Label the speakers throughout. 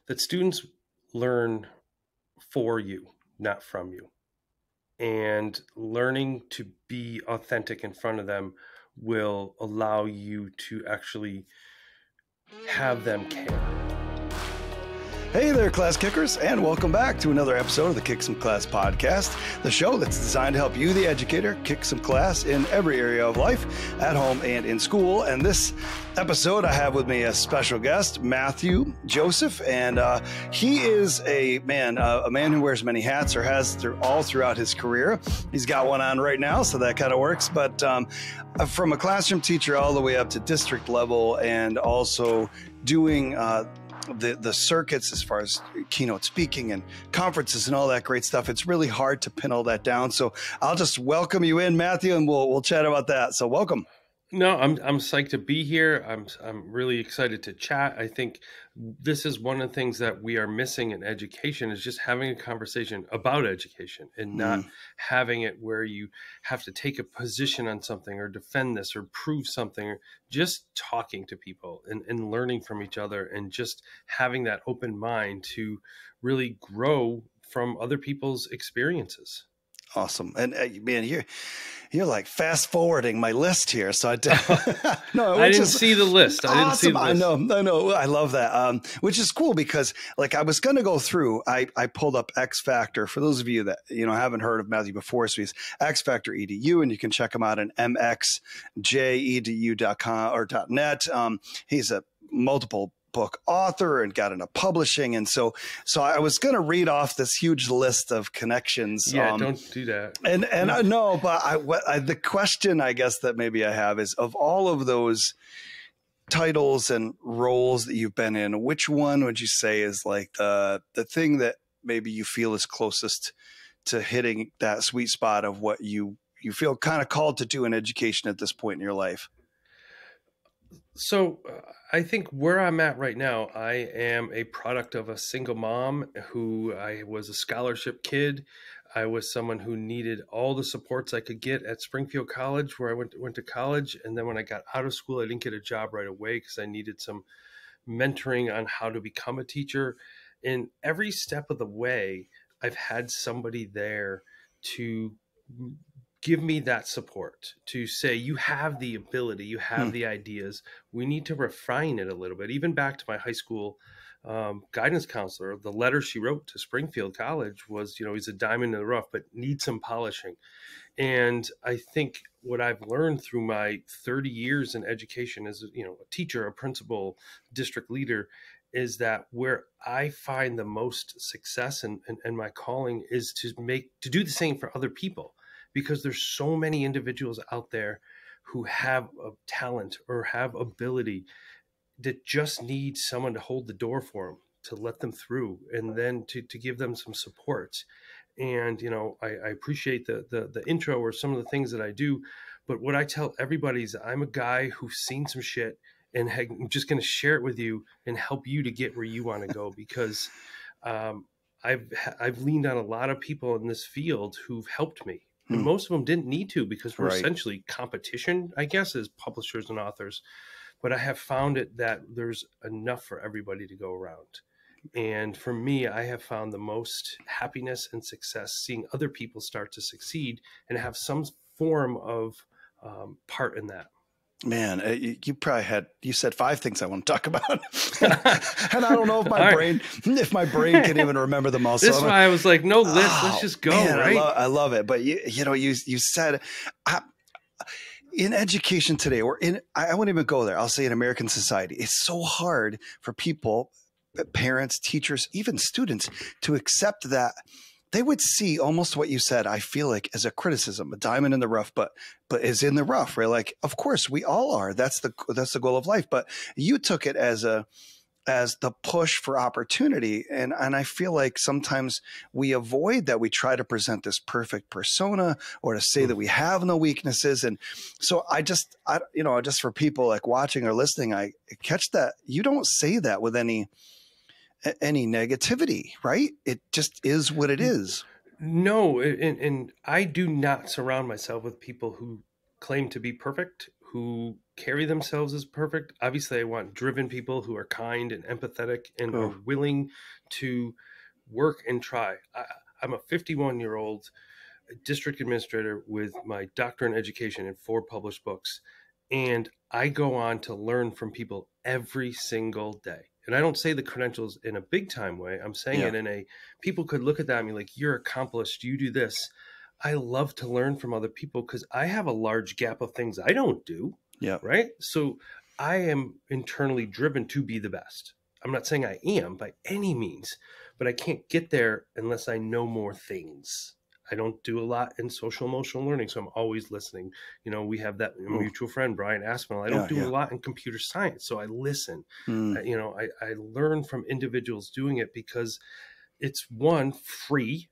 Speaker 1: that students learn for you, not from you. And learning to be authentic in front of them will allow you to actually have them care.
Speaker 2: Hey there, class kickers, and welcome back to another episode of the Kick Some Class podcast, the show that's designed to help you, the educator, kick some class in every area of life, at home and in school. And this episode, I have with me a special guest, Matthew Joseph, and he is a man who wears many hats, or has all throughout his career. He's got one on right now, so that kind of works. But from a classroom teacher all the way up to district level, and also doing the circuits as far as keynote speaking and conferences and all that great stuff. It's really hard to pin all that down. So I'll just welcome you in, Matthew, and we'll chat about that. So welcome.
Speaker 1: No, I'm psyched to be here. I'm really excited to chat. I think this is one of the things that we are missing in education, is just having a conversation about education, and not having it where you have to take a position on something or defend this or prove something, or just talking to people and learning from each other, and just having that open mind to really grow from other people's experiences.
Speaker 2: Awesome. And man, you're like fast forwarding my list here. So I
Speaker 1: didn't see the list.
Speaker 2: I didn't see the list. I know. I love that. Which is cool, because like I was going to go through, I pulled up X Factor. For those of you that, haven't heard of Matthew before, so he's Xfactoredu, and you can check him out at mxjedu.com or .net. He's a multiple book author and got into publishing. And so I was going to read off this huge list of connections.
Speaker 1: Yeah, don't do that.
Speaker 2: And I know, but the question I guess that maybe I have is, of all of those titles and roles that you've been in, which one would you say is like the thing that maybe you feel is closest to hitting that sweet spot of what you feel kind of called to do in education at this point in your life?
Speaker 1: So I think where I'm at right now, I am a product of a single mom who I was a scholarship kid. I was someone who needed all the supports I could get at Springfield College, where I went to college. And then when I got out of school, I didn't get a job right away because I needed some mentoring on how to become a teacher. And every step of the way, I've had somebody there to give me that support, to say, you have the ability, you have the ideas. We need to refine it a little bit. Even back to my high school guidance counselor, the letter she wrote to Springfield College was, he's a diamond in the rough, but needs some polishing. And I think what I've learned through my 30 years in education as a teacher, a principal, district leader, is that where I find the most success and my calling is to do the same for other people. Because there's so many individuals out there who have a talent or have ability that just need someone to hold the door for them, to let them through, and then to give them some support. And, I appreciate the intro or some of the things that I do. But what I tell everybody is I'm a guy who's seen some shit, and I'm just going to share it with you and help you to get where you want to go. Because I've leaned on a lot of people in this field who've helped me. And most of them didn't need to, because we're essentially competition, I guess, as publishers and authors. But I have found it that there's enough for everybody to go around. And for me, I have found the most happiness and success seeing other people start to succeed and have some form of part in that. Man,
Speaker 2: you probably you said 5 things I want to talk about. And I don't know if my brain can even remember them all.
Speaker 1: This is why I was like, no, let's just go.
Speaker 2: Man,
Speaker 1: right.
Speaker 2: I love it. But you said in education today, I won't even go there. I'll say in American society, it's so hard for people, parents, teachers, even students, to accept that they would see almost what you said, I feel like, as a criticism, a diamond in the rough, but is in the rough, right? Like, of course we all are. That's the goal of life. But you took it as the push for opportunity. And I feel like sometimes we avoid that. We try to present this perfect persona, or to say that we have no weaknesses. And so just for people like watching or listening, I catch that you don't say that with any negativity, right? It just is what it is.
Speaker 1: No. And I do not surround myself with people who claim to be perfect, who carry themselves as perfect. Obviously, I want driven people who are kind and empathetic and are
Speaker 2: Oh,
Speaker 1: willing to work and try. I'm a 51-year-old district administrator with my doctorate in education and 4 published books. And I go on to learn from people every single day. And I don't say the credentials in a big time way. I'm saying
Speaker 2: yeah.
Speaker 1: it in a, people could look at that and be like, you're accomplished, you do this. I love to learn from other people because I have a large gap of things I don't do.
Speaker 2: Yeah.
Speaker 1: Right. So I am internally driven to be the best. I'm not saying I am by any means, but I can't get there unless I know more things. I don't do a lot in social emotional learning, so I'm always listening. We have that
Speaker 2: Oh,
Speaker 1: mutual friend, Brian Aspinall. I don't
Speaker 2: yeah.
Speaker 1: do a
Speaker 2: Yeah.
Speaker 1: lot in computer science, so I listen.
Speaker 2: Mm.
Speaker 1: I learn from individuals doing it because it's, one, free,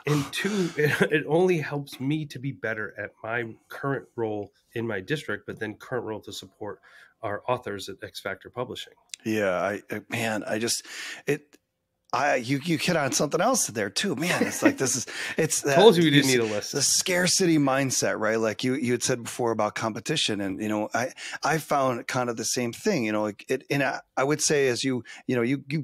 Speaker 1: and two, it only helps me to be better at my current role in my district, but then current role to support our authors at X Factor Publishing.
Speaker 2: Yeah. Man, it, you hit on something else there too, man. It's like, it's that
Speaker 1: Told you we didn't need a list.
Speaker 2: the scarcity mindset, right? Like you had said before about competition, and I found kind of the same thing, I would say, as you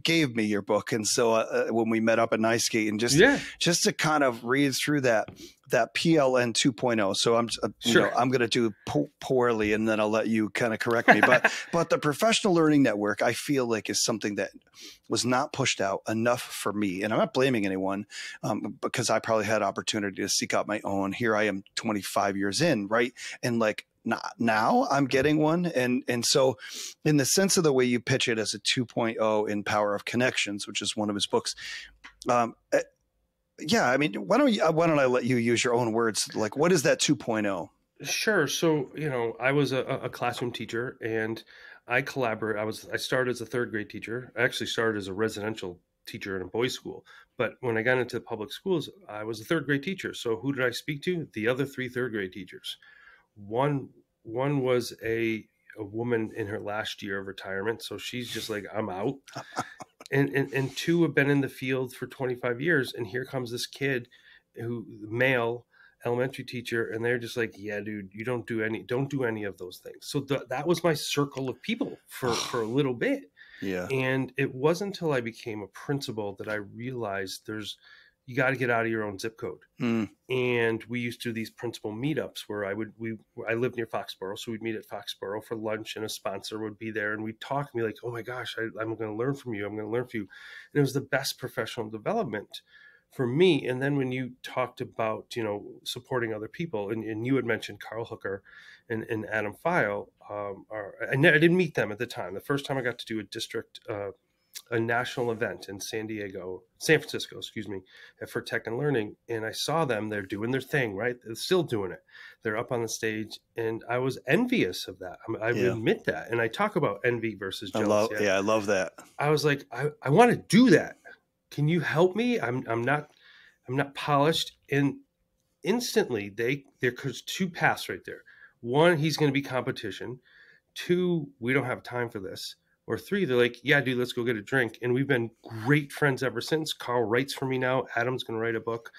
Speaker 2: gave me your book, and so when we met up at Nice Gate, and just to kind of read through that PLN 2.0. So
Speaker 1: Sure.
Speaker 2: I'm going to do poorly, and then I'll let you kind of correct me. But the Professional Learning Network, I feel like, is something that was not pushed out enough for me. And I'm not blaming anyone, because I probably had opportunity to seek out my own. Here I am 25 years in, right? And like, now I'm getting one. And so in the sense of the way you pitch it as a 2.0 in Power of Connections, which is one of his books, yeah, I mean, why don't I let you use your own words? Like, what is that 2.0?
Speaker 1: Sure. So, I was a classroom teacher, and I collaborate. I started as a 3rd grade teacher. I actually started as a residential teacher in a boys' school. But when I got into public schools, I was a 3rd grade teacher. So who did I speak to? The other 3 3rd grade teachers. One was a woman in her last year of retirement. So she's just like, I'm out. And 2 have been in the field for 25 years. And here comes this kid male elementary teacher, and they're just like, yeah, dude, you don't do any of those things. So that was my circle of people for a little bit.
Speaker 2: Yeah.
Speaker 1: And it wasn't until I became a principal that I realized you got to get out of your own zip code.
Speaker 2: Mm.
Speaker 1: And we used to do these principal meetups where I lived near Foxborough. So we'd meet at Foxborough for lunch, and a sponsor would be there, and we'd talk and be like, oh my gosh, I'm going to learn from you. I'm going to learn from you. And it was the best professional development for me. And then when you talked about, supporting other people, and you had mentioned Carl Hooker and Adam File, I didn't meet them at the time. The first time I got to do a national event in San Francisco, for Tech and Learning. And I saw them, they're doing their thing, right? They're still doing it. They're up on the stage, and I was envious of that. I would admit that. And I talk about envy versus jealousy.
Speaker 2: I love that. I
Speaker 1: was like, I want to do that. Can you help me? I'm not polished. And instantly there's 2 paths right there. 1, he's going to be competition. 2, we don't have time for this. Or 3, they're like, yeah, dude, let's go get a drink. And we've been great friends ever since. Carl writes for me now. Adam's going to write a book.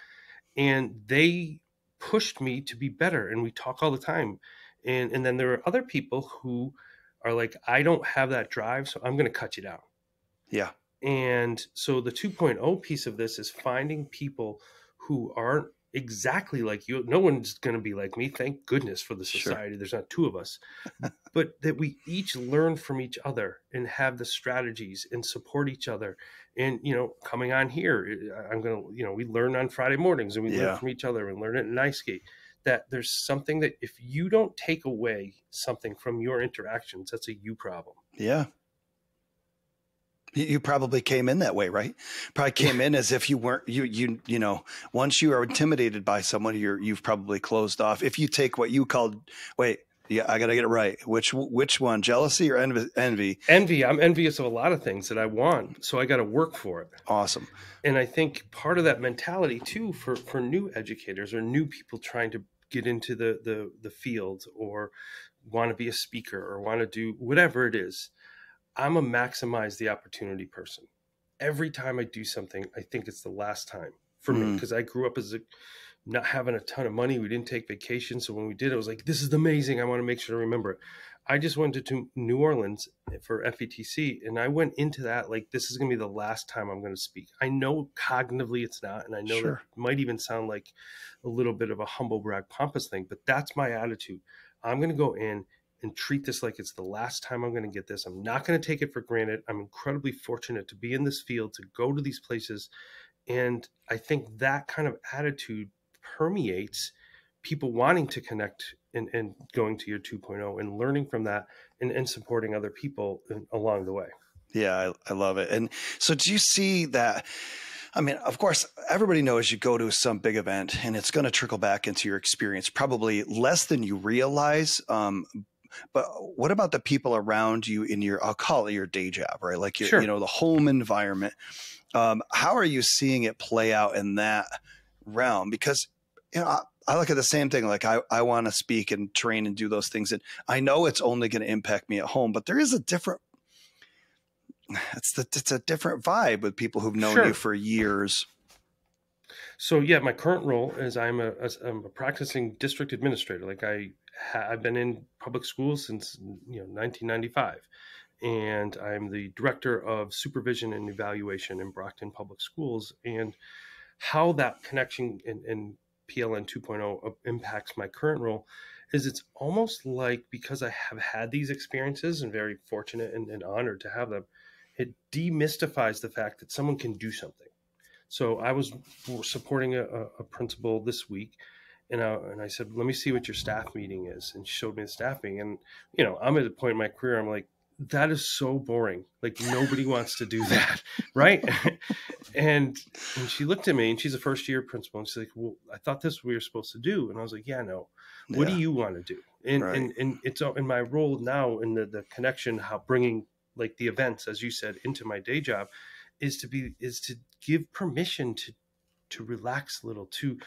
Speaker 1: And they pushed me to be better. And we talk all the time. And then there are other people who are like, I don't have that drive, so I'm going to cut you down.
Speaker 2: Yeah.
Speaker 1: And so the 2.0 piece of this is finding people who aren't exactly like you. No one's going to be like me. Thank goodness for the society. Sure. There's not 2 of us, but that we each learn from each other and have the strategies and support each other. And, coming on here, I'm going to, we learn on Friday mornings, and we learn from each other and learn it in Nice Gate. That there's something that if you don't take away something from your interactions, that's a you problem.
Speaker 2: Yeah. You probably came in that way, right? Probably came in as if you weren't, once you are intimidated by someone, you've probably closed off. If you take what you called, I got to get it right. Which one, jealousy or envy?
Speaker 1: Envy. I'm envious of a lot of things that I want, so I got to work for it.
Speaker 2: Awesome.
Speaker 1: And I think part of that mentality too, for new educators or new people trying to get into the field, or want to be a speaker, or want to do whatever it is, I'm a maximize the opportunity person. Every time I do something, I think it's the last time for me, because I grew up as not having a ton of money. We didn't take vacation. So when we did, I was like, this is amazing. I want to make sure to remember it. I just went to New Orleans for FETC, and I went into that like, this is going to be the last time I'm going to speak. I know cognitively it's not, and I know that might even sound like a little bit of a humble brag, pompous thing, but that's my attitude. I'm going to go in and treat this like it's the last time I'm going to get this. I'm not going to take it for granted. I'm incredibly fortunate to be in this field, to go to these places. And I think that kind of attitude permeates people wanting to connect and going to your 2.0 and learning from that and supporting other people along the way.
Speaker 2: Yeah, I love it. And so do you see that? I mean, of course, everybody knows you go to some big event and it's going to trickle back into your experience, probably less than you realize. But what about the people around you in your, I'll call it your day job, right? Like, your, you know, the home environment. How are you seeing it play out in that realm? Because, you know, I look at the same thing. Like, I want to speak and train and do those things. And I know it's only going to impact me at home, but there is a different, it's a different vibe with people who've known you for years.
Speaker 1: So yeah, my current role is I'm a practicing district administrator. Like I've been in public schools since 1995, and I'm the director of supervision and evaluation in Brockton Public Schools. And how that connection in PLN 2.0 impacts my current role is it's almost like, because I have had these experiences and very fortunate and honored to have them, it demystifies the fact that someone can do something. So I was supporting a principal this week, and I said, let me see what your staff meeting is. And she showed me the staff meeting. And, I'm at a point in my career, I'm like, that is so boring. Like, nobody wants to do that. Right. And she looked at me, and she's a first year principal, and she's like, well, I thought this was what we were supposed to do. And I was like, yeah, no. What do you want to do? And it's in my role now in the connection, how bringing like the events, as you said, into my day job is to give permission to relax a little, to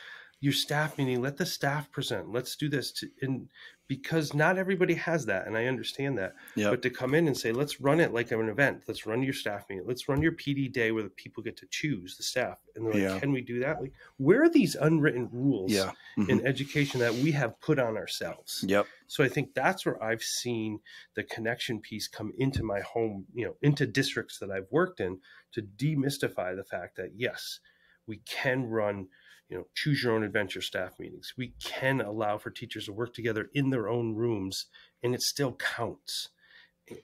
Speaker 1: your staff meeting, let the staff present, let's do this. And because not everybody has that. And I understand that, but to come in and say, let's run it like an event. Let's run your staff meeting. Let's run your PD day where the people get to choose the staff. And they're like, can we do that? Like, where are these unwritten rules in education that we have put on ourselves? So I think that's where I've seen the connection piece come into my home, into districts that I've worked in, to demystify the fact that, yes, we can run choose your own adventure staff meetings. We can allow for teachers to work together in their own rooms, and it still counts.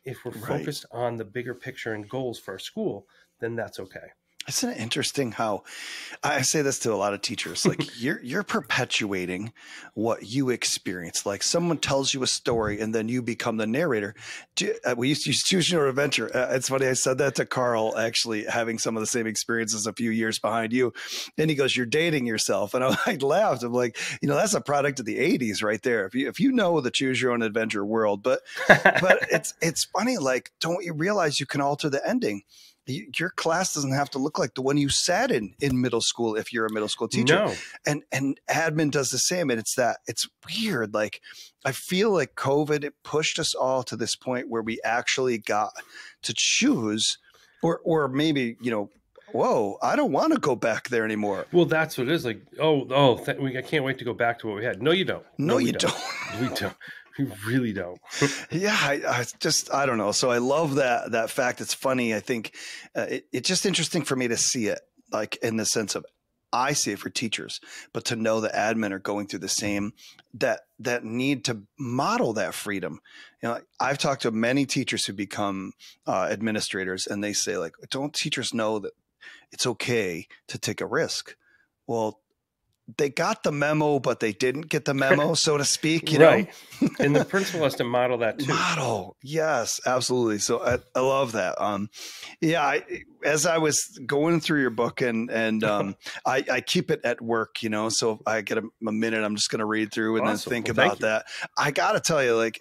Speaker 1: If we're focused on the bigger picture and goals for our school, then that's okay.
Speaker 2: Isn't it interesting how I say this to a lot of teachers, like you're perpetuating what you experience. Like, someone tells you a story and then you become the narrator. We used to choose your adventure. It's funny. I said that to Carl, actually having some of the same experiences a few years behind you. And he goes, you're dating yourself. And I laughed. I'm like, that's a product of the 80s right there. If you know the choose your own adventure world, but it's funny. Like, don't you realize you can alter the ending? Your class doesn't have to look like the one you sat in middle school if you're a middle school teacher. No. And admin does the same. And it's weird. Like, I feel like COVID, it pushed us all to this point where we actually got to choose, or maybe, whoa, I don't want to go back there anymore.
Speaker 1: Well, that's what it is. Like, I can't wait to go back to what we had. No, you don't.
Speaker 2: No, you don't.
Speaker 1: We don't. We really don't.
Speaker 2: Yeah, I don't know. So I love that fact. It's funny. I think it's just interesting for me to see it, like, in the sense of, I see it for teachers, but to know that admin are going through the same, that need to model that freedom. I've talked to many teachers who become administrators, and they say, like, don't teachers know that it's okay to take a risk? Well, they got the memo, but they didn't get the memo, so to speak, you know?
Speaker 1: And the principal has to model that too.
Speaker 2: Yes, absolutely. So I love that. As I was going through your book and I keep it at work, so if I get a minute, I'm just going to read through and then think about that. I got to tell you,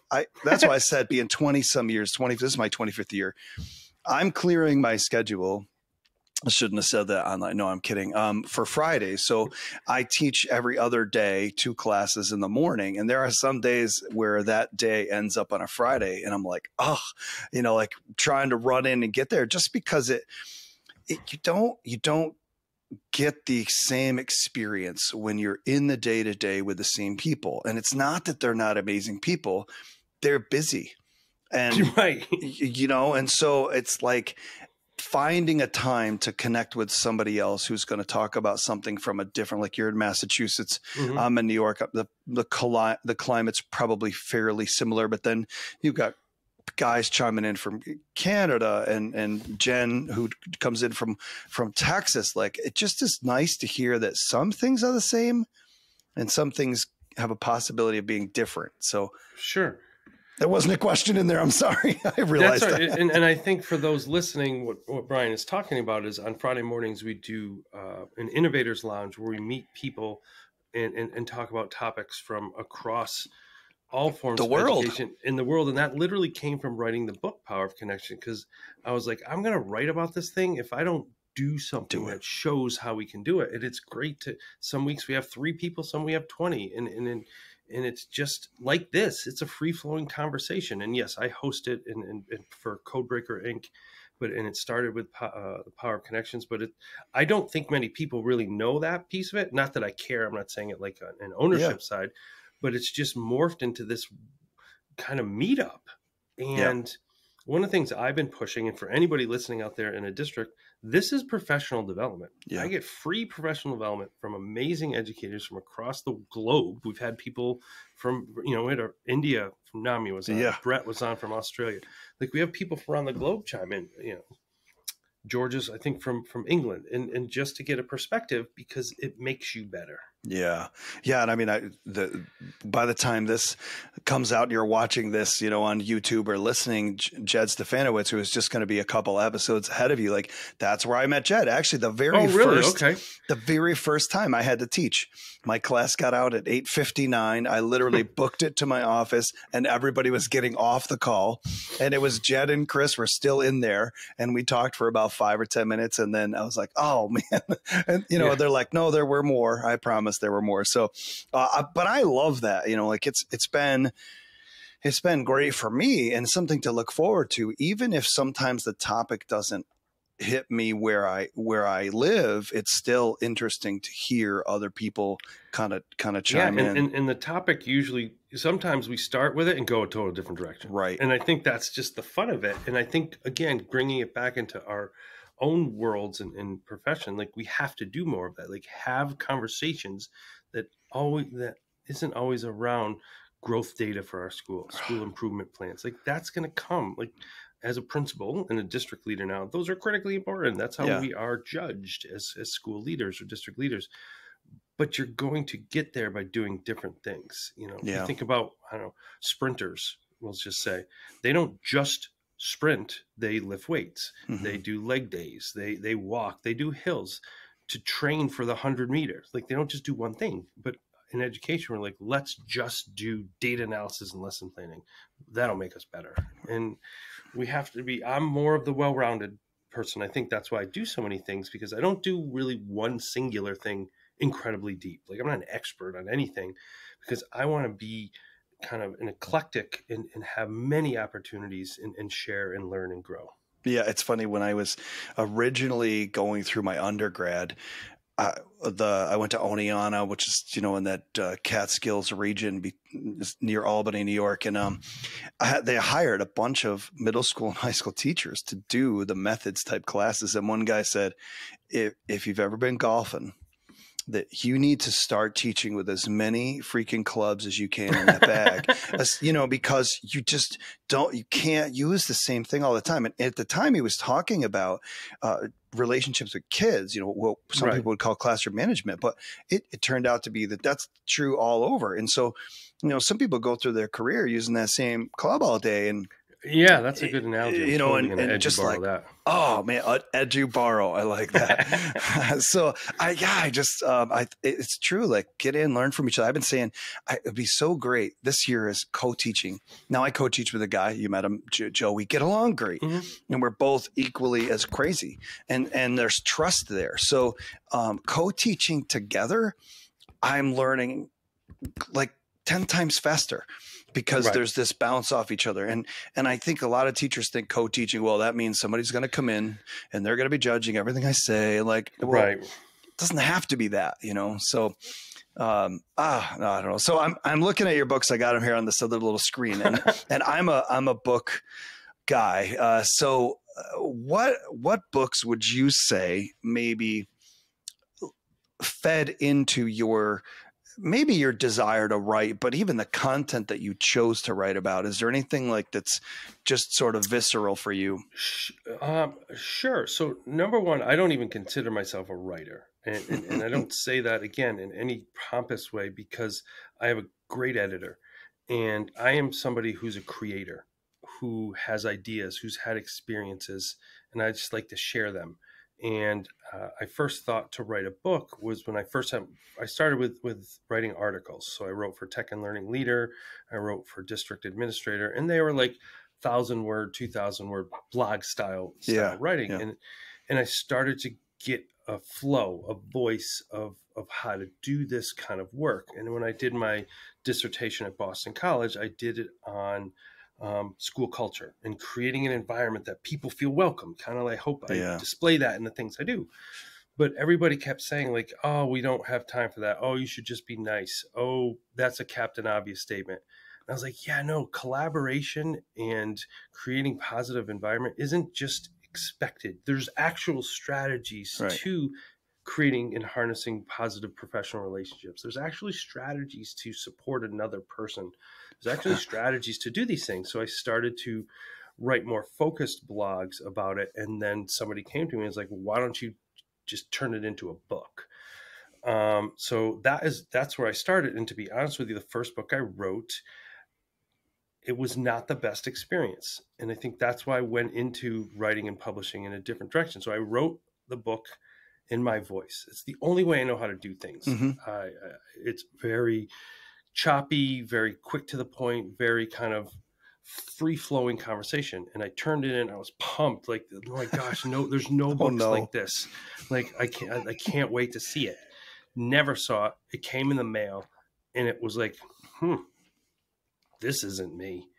Speaker 2: that's why I said, being 20 some years, this is my 25th year. I'm clearing my schedule. I shouldn't have said that online. No, I'm kidding. For Friday. So I teach every other day 2 classes in the morning. And there are some days where that day ends up on a Friday. And I'm like, like trying to run in and get there, just because you don't get the same experience when you're in the day-to-day with the same people. And it's not that they're not amazing people. They're busy. And,
Speaker 1: right.
Speaker 2: and so it's like finding a time to connect with somebody else who's going to talk about something from a different, like you're in Massachusetts, I'm in New York. The climate's probably fairly similar, but then you've got guys chiming in from Canada and Jen who comes in from Texas. Like, it just is nice to hear that some things are the same and some things have a possibility of being different. So
Speaker 1: sure.
Speaker 2: There wasn't a question in there. I'm sorry. I realized
Speaker 1: That's right.
Speaker 2: that.
Speaker 1: And I think for those listening, what Brian is talking about is on Friday mornings, we do an Innovators Lounge where we meet people and talk about topics from across all forms of education in the world. And that literally came from writing the book, Power of Connection, because I was like, I'm going to write about this thing if I don't do something that shows how we can do it. And it's great to, some weeks we have 3 people, some we have 20. And it's just like this. It's a free-flowing conversation. And yes, I host it for Codebreaker Inc., and it started with the Power of Connections. But I don't think many people really know that piece of it. Not that I care. I'm not saying it like an ownership side, but it's just morphed into this kind of meetup. And one of the things I've been pushing, and for anybody listening out there in a district, this is professional development. I get free professional development from amazing educators from across the globe. We've had people from, India, from NAMI was on, Brett was on from Australia. Like, we have people from around the globe chime in, George's, I think, from England, and just to get a perspective, because it makes you better.
Speaker 2: Yeah. And I mean, by the time this comes out and you're watching this, on YouTube or listening, Jed Stefanowicz, who is just going to be a couple episodes ahead of you, like, that's where I met Jed. Actually, the very first time I had to teach, my class got out at 8:59. I literally booked it to my office and everybody was getting off the call. And it was Jed and Chris were still in there. And we talked for about 5 or 10 minutes. And then I was like, oh man. And, they're like, no, there were more. I promise there were more. So, but I love that, like it's been great for me and something to look forward to, even if sometimes the topic doesn't hit me where I live. It's still interesting to hear other people kind of chime in.
Speaker 1: And the topic usually, sometimes we start with it and go a total different direction.
Speaker 2: Right.
Speaker 1: And I think that's just the fun of it. And I think, again, bringing it back into our own worlds and profession, like, we have to do more of that, like, have conversations that isn't always around growth data for our school improvement plans. Like, that's going to come, like, as a principal and a district leader now, those are critically important. That's how we are judged as school leaders or district leaders. But you're going to get there by doing different things. You think about, sprinters, we'll just say, they don't just sprint, they lift weights, they do leg days, they walk, they do hills to train for the 100 meters. Like, they don't just do one thing. But in education, we're like, let's just do data analysis and lesson planning. That'll make us better. And we have to be, I'm more of the well-rounded person. I think that's why I do so many things, because I don't do really one singular thing incredibly deep. Like, I'm not an expert on anything, because I want to be kind of an eclectic and have many opportunities and share and learn and grow.
Speaker 2: Yeah, it's funny. When I was originally going through my undergrad, I went to Oneonta, which is, in that Catskills region near Albany, New York. And they hired a bunch of middle school and high school teachers to do the methods type classes. And one guy said, if you've ever been golfing, that you need to start teaching with as many freaking clubs as you can in that bag, because you can't use the same thing all the time. And at the time he was talking about relationships with kids, what some people would call classroom management, but it turned out to be that's true all over. And so, some people go through their career using that same club all day, and
Speaker 1: yeah, that's a good analogy.
Speaker 2: And just like that. Oh man, edubaro, I like that. So it's true. Like, get in, learn from each other. I've been saying it'd be so great. This year is co-teaching. Now I co-teach with a guy, you met him, Joe. We get along great, and we're both equally as crazy. And there's trust there. So co-teaching together, I'm learning like 10 times faster, because there's this bounce off each other. And I think a lot of teachers think co-teaching, well, that means somebody's going to come in and they're going to be judging everything I say. Like, doesn't have to be that, So, no, I don't know. So I'm looking at your books. I got them here on this other little screen, and I'm a book guy. So what books would you say maybe fed into maybe your desire to write, but even the content that you chose to write about? Is there anything like that's just sort of visceral for you?
Speaker 1: Sure. So number one, I don't even consider myself a writer. And I don't say that again in any pompous way, because I have a great editor, and I am somebody who's a creator, who has ideas, who's had experiences, and I just like to share them. And I first thought to write a book was when I started with writing articles. So I wrote for Tech and Learning Leader, I wrote for District Administrator, and they were like 1,000-word, 2,000-word blog style writing.
Speaker 2: Yeah.
Speaker 1: And I started to get a flow, a voice of how to do this kind of work. And when I did my dissertation at Boston College, I did it on school culture and creating an environment that people feel welcome. Kind of like, I hope I display that in the things I do. But everybody kept saying like, oh, we don't have time for that. Oh, you should just be nice. Oh, that's a Captain Obvious statement. And I was like, yeah, no, collaboration and creating positive environment isn't just expected. There's actual strategies to creating and harnessing positive professional relationships. There's actually strategies to support another person. There's actually strategies to do these things. So I started to write more focused blogs about it. And then somebody came to me and was like, well, why don't you just turn it into a book? So that's where I started. And to be honest with you, the first book I wrote, it was not the best experience. And I think that's why I went into writing and publishing in a different direction. So I wrote the book in my voice. It's the only way I know how to do things. It's very choppy, very quick to the point, very kind of free-flowing conversation. And I turned it in. I was pumped. Like, oh my gosh, no, there's no books like this. Like, I can't wait to see it. Never saw it. It came in the mail, and it was like, this isn't me.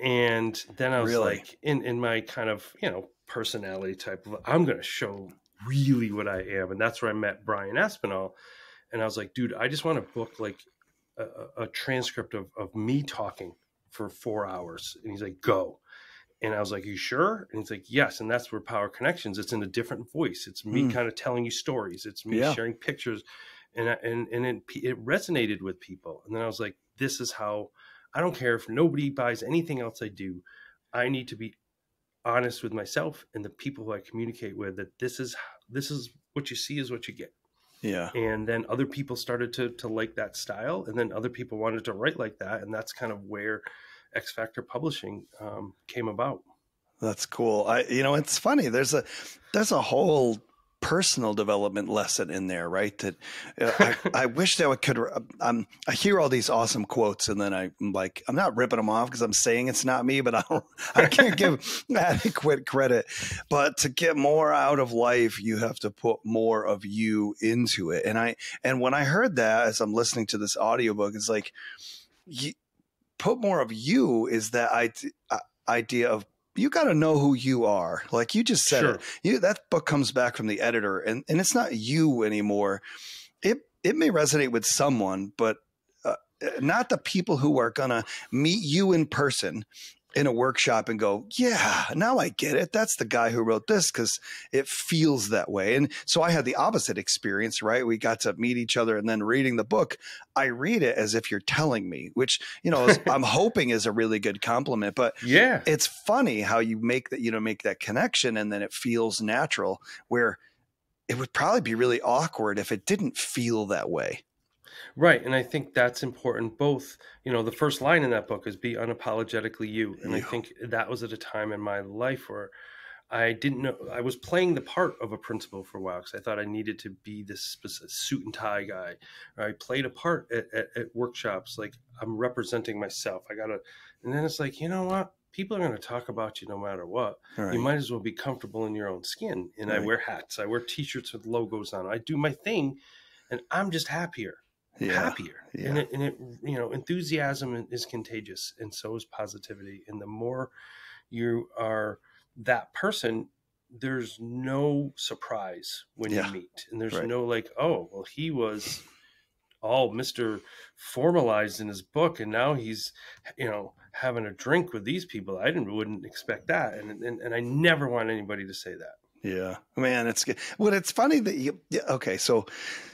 Speaker 1: And then I was like, in my kind of, personality type of, I'm going to show really what I am. And that's where I met Brian Aspinall. And I was like, dude, I just want a book, like a transcript of me talking for 4 hours. And he's like, go. And I was like, you sure? And he's like, yes. And that's where Power Connections, it's in a different voice. It's me kind of telling you stories. It's me sharing pictures. And it resonated with people. And then I was like, this is how, I don't care if nobody buys anything else I do. I need to be honest with myself and the people who I communicate with, that this is what you see is what you get.
Speaker 2: Yeah.
Speaker 1: And then other people started to like that style, and then other people wanted to write like that. And that's kind of where X Factor Publishing came about.
Speaker 2: That's cool. It's funny. There's a whole personal development lesson in there, right? That I wish that I hear all these awesome quotes, and then I'm like, I'm not ripping them off because I'm saying it's not me, but I can't give adequate credit. But to get more out of life, you have to put more of you into it. And when I heard that, as I'm listening to this audiobook, it's like, put more of you is that idea of, you got to know who you are. Like you just said it. That book comes back from the editor, and it's not you anymore. It may resonate with someone, but not the people who are going to meet you in person in a workshop and go, yeah, now I get it. That's the guy who wrote this, because it feels that way. And so I had the opposite experience, right? We got to meet each other, and then reading the book, I read it as if you're telling me, which, I'm hoping is a really good compliment. But it's funny how you make that connection, and then it feels natural, where it would probably be really awkward if it didn't feel that way.
Speaker 1: Right. And I think that's important. Both, the first line in that book is be unapologetically you. And I think that was at a time in my life where I didn't know, I was playing the part of a principal for a while because I thought I needed to be this specific suit and tie guy. I played a part at workshops, like I'm representing myself. And then it's like, you know what? People are going to talk about you no matter what. Right. You might as well be comfortable in your own skin. And I wear hats. I wear T-shirts with logos on. I do my thing, and I'm just happier. Happier. And it enthusiasm is contagious, and so is positivity. And the more you are that person, there's no surprise when you
Speaker 2: Yeah.
Speaker 1: meet, and there's
Speaker 2: Right.
Speaker 1: no like, oh, well, he was all Mr. formalized in his book, and now he's, having a drink with these people. I wouldn't expect that, and I never want anybody to say that.
Speaker 2: Yeah, man, it's good. Well, it's funny that okay, so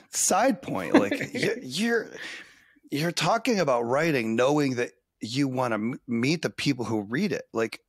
Speaker 2: side point, like you're talking about writing, knowing that you want to meet the people who read it. Like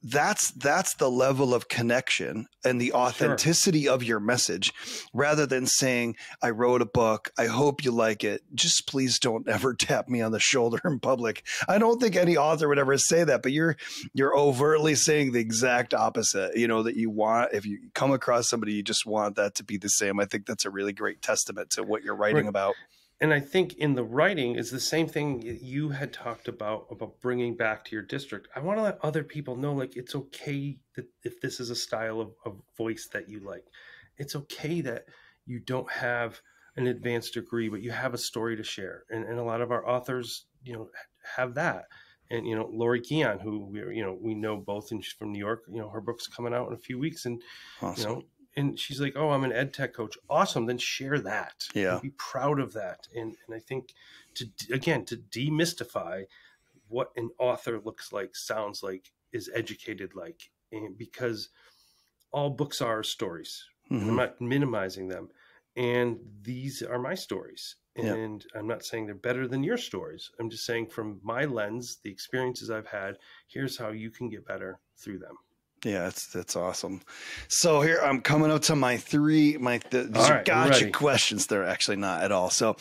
Speaker 2: that's the level of connection and the authenticity of your message, rather than saying, I wrote a book, I hope you like it, just please don't ever tap me on the shoulder in public. I don't think any author would ever say that, but you're overtly saying the exact opposite, that you want, if you come across somebody, you just want that to be the same. I think that's a really great testament to what you're writing about.
Speaker 1: And I think in the writing is the same thing you had talked about bringing back to your district. I want to let other people know, like, it's okay that if this is a style of voice that you like, it's okay that you don't have an advanced degree, but you have a story to share. And a lot of our authors, have that. And, Lori Keon, who we know both, and she's from New York, her book's coming out in a few weeks, and,
Speaker 2: Awesome.
Speaker 1: And she's like, oh, I'm an ed tech coach. Awesome. Then share that.
Speaker 2: Yeah.
Speaker 1: And be proud of that. And I think to demystify what an author looks like, sounds like, is educated like, and because all books are stories, and I'm not minimizing them. And these are my stories. And I'm not saying they're better than your stories. I'm just saying, from my lens, the experiences I've had, here's how you can get better through them.
Speaker 2: Yeah, that's awesome. So here I'm coming up to these are gotcha questions. They're actually not at all. So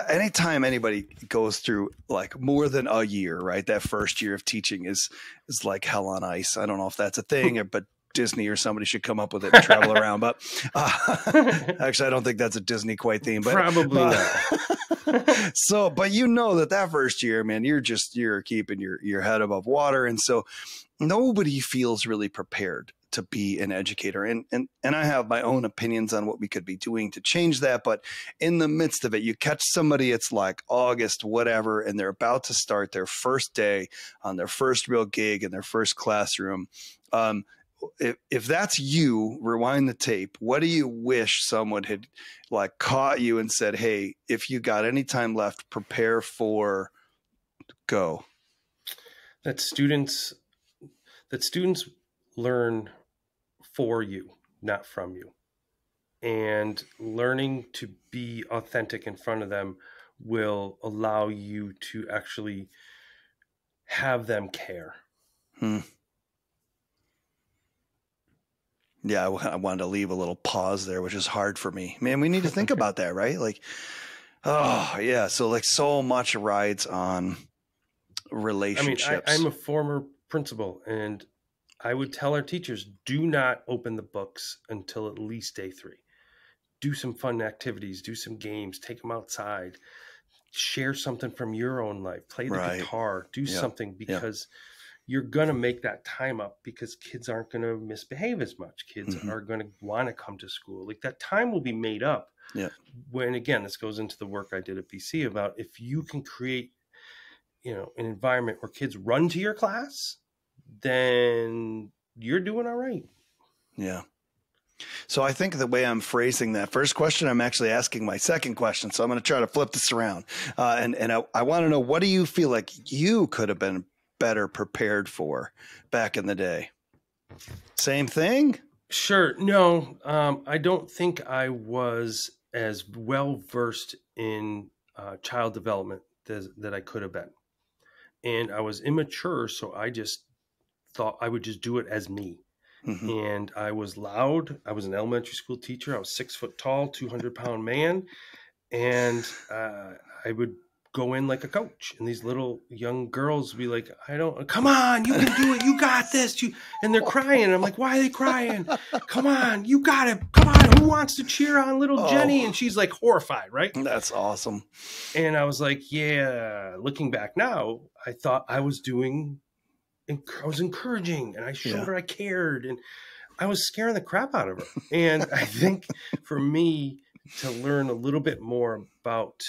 Speaker 2: anytime anybody goes through like more than a year, right? That first year of teaching is like hell on ice. I don't know if that's a thing, but Disney or somebody should come up with it and travel around. But actually, I don't think that's a Disney quite theme. But
Speaker 1: probably not.
Speaker 2: So, but that first year, man, you're keeping your head above water, and so nobody feels really prepared to be an educator. And I have my own opinions on what we could be doing to change that. But in the midst of it, you catch somebody, it's like August, whatever, and they're about to start their first day on their first real gig in their first classroom. If that's you, rewind the tape. What do you wish someone had like caught you and said, hey, if you got any time left, prepare for go?
Speaker 1: That students learn for you, not from you. And learning to be authentic in front of them will allow you to actually have them care.
Speaker 2: Yeah, I wanted to leave a little pause there, which is hard for me. Man, we need to think about that, right? Like, oh, yeah. So like so much rides on relationships.
Speaker 1: I'm a former principal, and I would tell our teachers, do not open the books until at least day 3. Do some fun activities, do some games, take them outside, share something from your own life, play the guitar, do something, because you're going to make that time up, because kids aren't going to misbehave as much. Kids are going to want to come to school. Like, that time will be made up. Yeah. When, again, this goes into the work I did at BC about, if you can create, an environment where kids run to your class, then you're doing all right. Yeah.
Speaker 2: So I think the way I'm phrasing that first question, I'm actually asking my second question. So I'm going to try to flip this around. And I want to know, what do you feel like you could have been better prepared for back in the day? Same thing?
Speaker 1: Sure. No, I don't think I was as well versed in child development that I could have been. And I was immature, so I just thought I would just do it as me. And I was loud. I was an elementary school teacher. I was 6 foot tall, 200-pound man. And I would go in like a coach. And these little young girls would be like, come on, you can do it. You got this. And they're crying. And I'm like, why are they crying? Come on, you got it. Come on, who wants to cheer on little Jenny? And she's like horrified, right?
Speaker 2: That's awesome.
Speaker 1: And I was like, yeah, looking back now, I thought I was encouraging, and I showed her I cared, and I was scaring the crap out of her. And I think for me to learn a little bit more about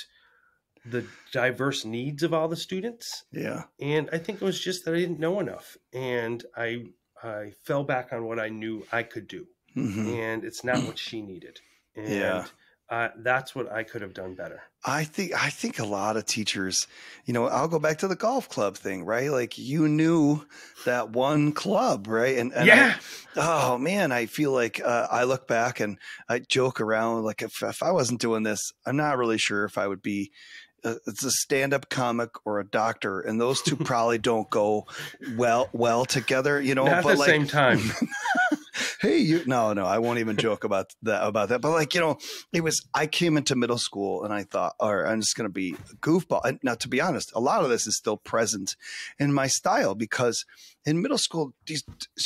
Speaker 1: the diverse needs of all the students. Yeah. And I think it was just that I didn't know enough. And I I fell back on what I knew I could do,
Speaker 2: Hmm.
Speaker 1: and it's not what she needed.
Speaker 2: Yeah.
Speaker 1: And that's what I could have done better.
Speaker 2: I think a lot of teachers, I'll go back to the golf club thing, right? Like you knew that one club, right?
Speaker 1: Yeah.
Speaker 2: Oh man, I feel like I look back and I joke around like if I wasn't doing this, I'm not really sure if I would be. It's a stand-up comic or a doctor, and those two probably don't go well together,
Speaker 1: Not at
Speaker 2: But
Speaker 1: the
Speaker 2: like,
Speaker 1: same time.
Speaker 2: hey, no, I won't even joke about that. But like, I came into middle school and I thought, all right, I'm just going to be a goofball. And now, to be honest, a lot of this is still present in my style because in middle school, these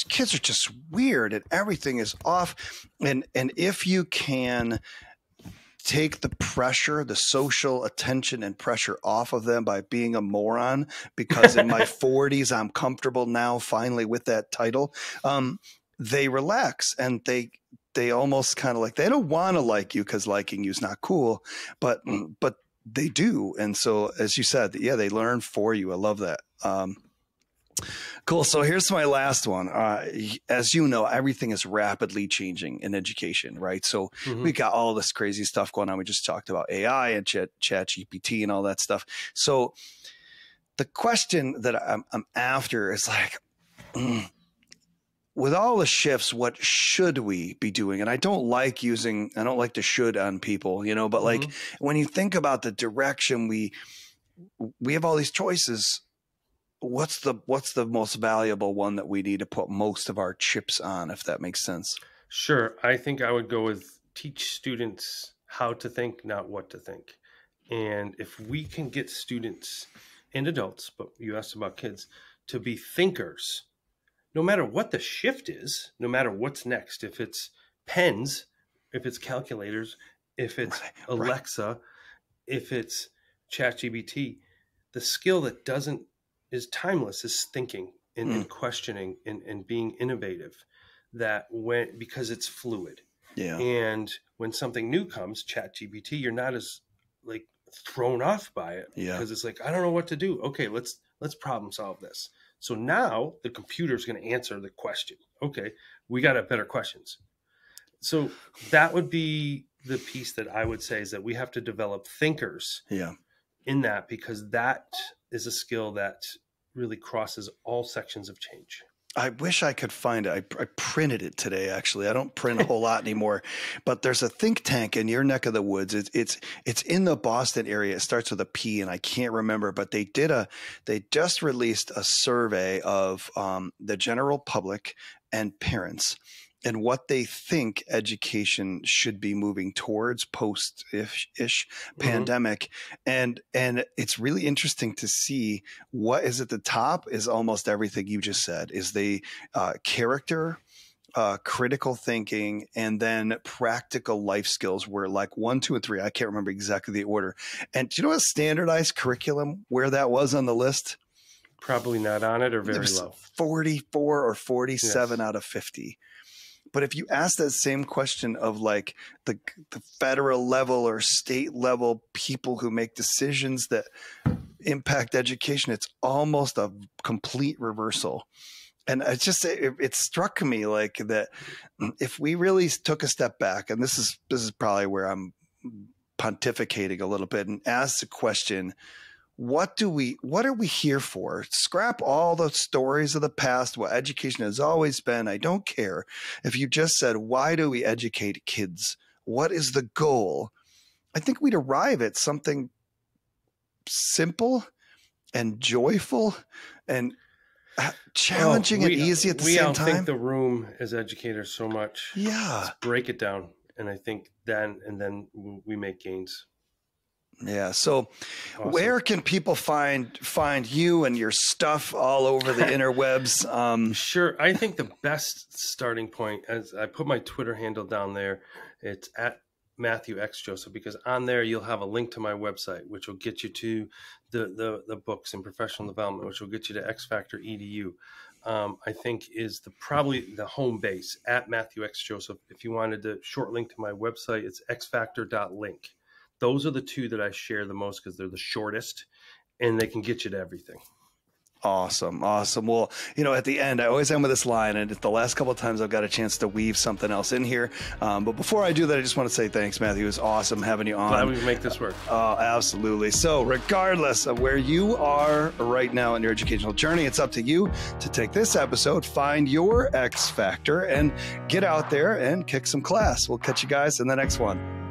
Speaker 2: kids are just weird and everything is off. And if you can take the pressure, the social attention and pressure off of them by being a moron, because in my 40s, I'm comfortable now finally with that title. They relax and they almost kind of like, they don't want to like you because liking you is not cool, but they do. And so, as you said, yeah, they learn for you. I love that. Cool. So here's my last one. As you know, everything is rapidly changing in education, right? So we got all this crazy stuff going on. We just talked about AI and chat GPT and all that stuff. So the question that I'm after is like, with all the shifts, what should we be doing? And I don't like to should on people, but like when you think about the direction we have all these choices, what's the most valuable one that we need to put most of our chips on, if that makes sense?
Speaker 1: Sure. I think I would go with teach students how to think, not what to think. And if we can get students and adults, but you asked about kids, to be thinkers, no matter what the shift is, no matter what's next, if it's pens, if it's calculators, if it's Alexa, if it's ChatGPT, the skill that is timeless is thinking and questioning and being innovative. Because it's fluid.
Speaker 2: Yeah.
Speaker 1: And when something new comes, ChatGPT, you're not as like thrown off by it because it's like, I don't know what to do. Okay, let's problem solve this. So now the computer is going to answer the question. Okay, we got better questions. So that would be the piece that I would say, is that we have to develop thinkers in that, because that is a skill that really crosses all sections of change.
Speaker 2: I wish I could find it. I printed it today, actually. I don't print a whole lot anymore, but there's a think tank in your neck of the woods. It's in the Boston area. It starts with a P, and I can't remember, but they just released a survey of the general public and parents and what they think education should be moving towards post-ish pandemic. And it's really interesting to see what is at the top is almost everything you just said, is the character, critical thinking, and then practical life skills were like 1, 2, and 3. I can't remember exactly the order. And do you know what standardized curriculum, where that was on the list?
Speaker 1: Probably not on it, or very low.
Speaker 2: 44 or 47 out of 50. But if you ask that same question of like the federal level or state level people who make decisions that impact education, it's almost a complete reversal. And it struck me like that if we really took a step back, and this is probably where I'm pontificating a little bit, and asked the question, what are we here for? Scrap all the stories of the past, what education has always been. I don't care. If you just said, why do we educate kids? What is the goal? I think we'd arrive at something simple and joyful and challenging and easy at the same time.
Speaker 1: We outthink the room as educators so much.
Speaker 2: Yeah.
Speaker 1: Let's break it down. And I think then we make gains.
Speaker 2: Yeah. So awesome. Where can people find you and your stuff all over the interwebs?
Speaker 1: Sure. I think the best starting point, as I put my Twitter handle down there, it's at Matthew X Joseph, because on there you'll have a link to my website, which will get you to the books in professional development, which will get you to Xfactoredu. I think is probably the home base at Matthew X Joseph. If you wanted the short link to my website, it's xfactor.link. Those are the two that I share the most because they're the shortest and they can get you to everything.
Speaker 2: Awesome. Awesome. Well, at the end, I always end with this line, and it's the last couple of times I've got a chance to weave something else in here. But before I do that, I just want to say thanks, Matthew. It was awesome having you on.
Speaker 1: Glad we can make this work.
Speaker 2: Absolutely. So regardless of where you are right now in your educational journey, it's up to you to take this episode, find your X Factor, and get out there and kick some class. We'll catch you guys in the next one.